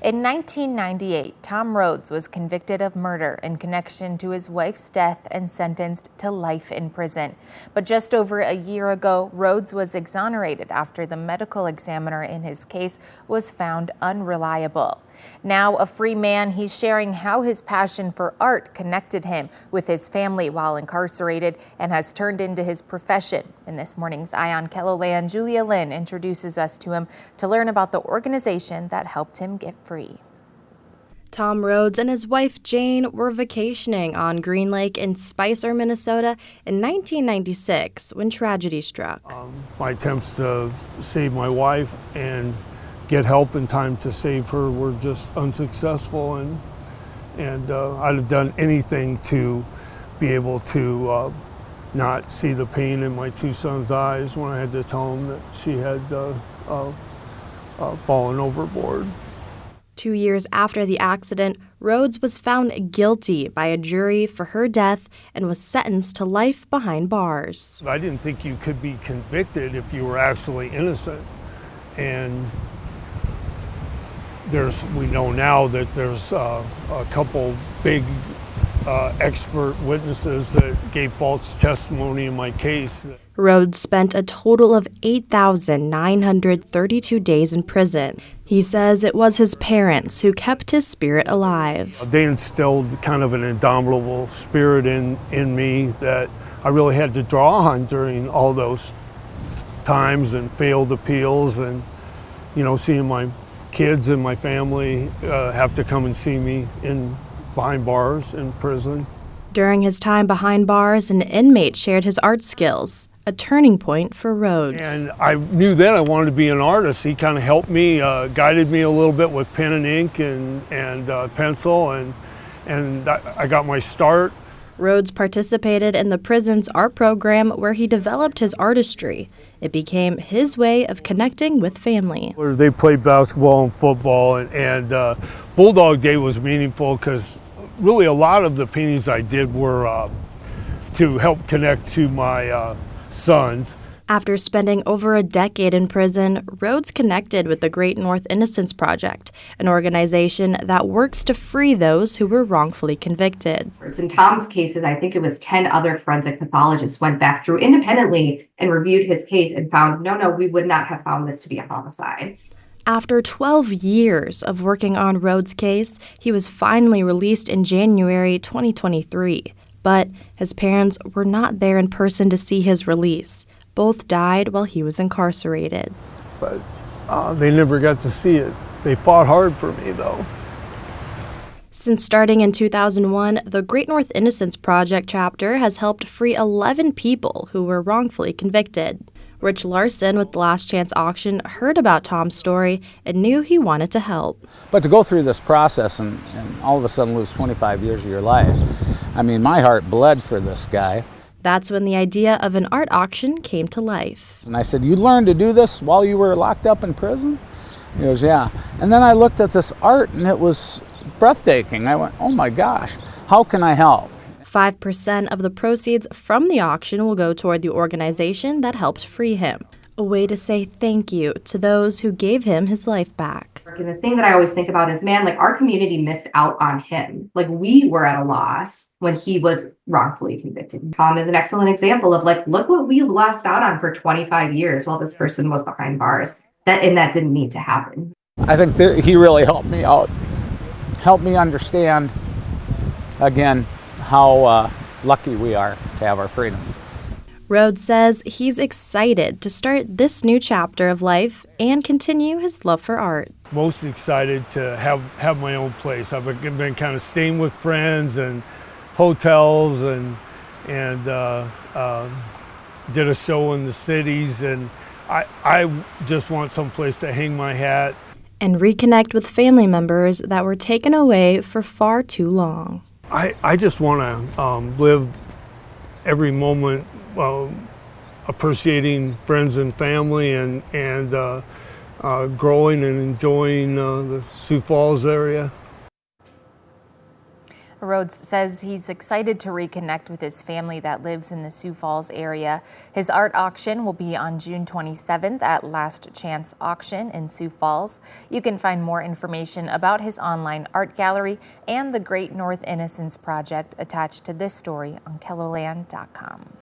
In 1998, Tom Rhodes was convicted of murder in connection to his wife's death and sentenced to life in prison. But just over a year ago, Rhodes was exonerated after the medical examiner in his case was found unreliable. Now a free man, he's sharing how his passion for art connected him with his family while incarcerated and has turned into his profession. In this morning's Eye on KELOLAND, Julia Lynn introduces us to him to learn about the organization that helped him get free. Tom Rhodes and his wife Jane were vacationing on Green Lake in Spicer, Minnesota in 1996 when tragedy struck. My attempts to save my wife and get help in time to save her were just unsuccessful, and I'd have done anything to be able to not see the pain in my two sons' eyes when I had to tell them that she had fallen overboard. 2 years after the accident, Rhodes was found guilty by a jury for her death and was sentenced to life behind bars. I didn't think you could be convicted if you were actually innocent, and we know now that there's a couple big expert witnesses that gave false testimony in my case. Rhodes spent a total of 8,932 days in prison. He says it was his parents who kept his spirit alive. They instilled kind of an indomitable spirit in me that I really had to draw on during all those times and failed appeals, and seeing my kids and my family have to come and see me behind bars in prison. During his time behind bars, an inmate shared his art skills, a turning point for Rhodes. And I knew then I wanted to be an artist. He kind of helped me, guided me a little bit with pen and ink and pencil, and I got my start. Rhodes participated in the prison's art program where he developed his artistry. It became his way of connecting with family. They played basketball and football, and Bulldog Day was meaningful because really a lot of the paintings I did were to help connect to my sons. After spending over a decade in prison, Rhodes connected with the Great North Innocence Project, an organization that works to free those who were wrongfully convicted. In Tom's cases, I think it was 10 other forensic pathologists went back through independently and reviewed his case and found, no, we would not have found this to be a homicide. After 12 years of working on Rhodes' case, he was finally released in January 2023. But his parents were not there in person to see his release. Both died while he was incarcerated. But they never got to see it. They fought hard for me, though. Since starting in 2001, the Great North Innocence Project chapter has helped free 11 people who were wrongfully convicted. Rich Larson with the Last Chance Auction heard about Tom's story and knew he wanted to help. But to go through this process and all of a sudden lose 25 years of your life, I mean, my heart bled for this guy. That's when the idea of an art auction came to life. And I said, "You learned to do this while you were locked up in prison?" He goes, "Yeah." And then I looked at this art and it was breathtaking. I went, "Oh my gosh, how can I help?" 5% of the proceeds from the auction will go toward the organization that helped free him. A way to say thank you to those who gave him his life back. And the thing that I always think about is, man, our community missed out on him. We were at a loss when he was wrongfully convicted. Tom is an excellent example of look what we lost out on for 25 years while this person was behind bars. That didn't need to happen. I think that he really helped me out, helped me understand, again, how lucky we are to have our freedom. Rhodes says he's excited to start this new chapter of life and continue his love for art. Most excited to have my own place. I've been kind of staying with friends and hotels and did a show in the cities, and I just want someplace to hang my hat. And reconnect with family members that were taken away for far too long. I just want to live every moment appreciating friends and family and growing and enjoying the Sioux Falls area. Rhodes says he's excited to reconnect with his family that lives in the Sioux Falls area. His art auction will be on June 27th at Last Chance Auction in Sioux Falls. You can find more information about his online art gallery and the Great North Innocence Project attached to this story on KELOLAND.com.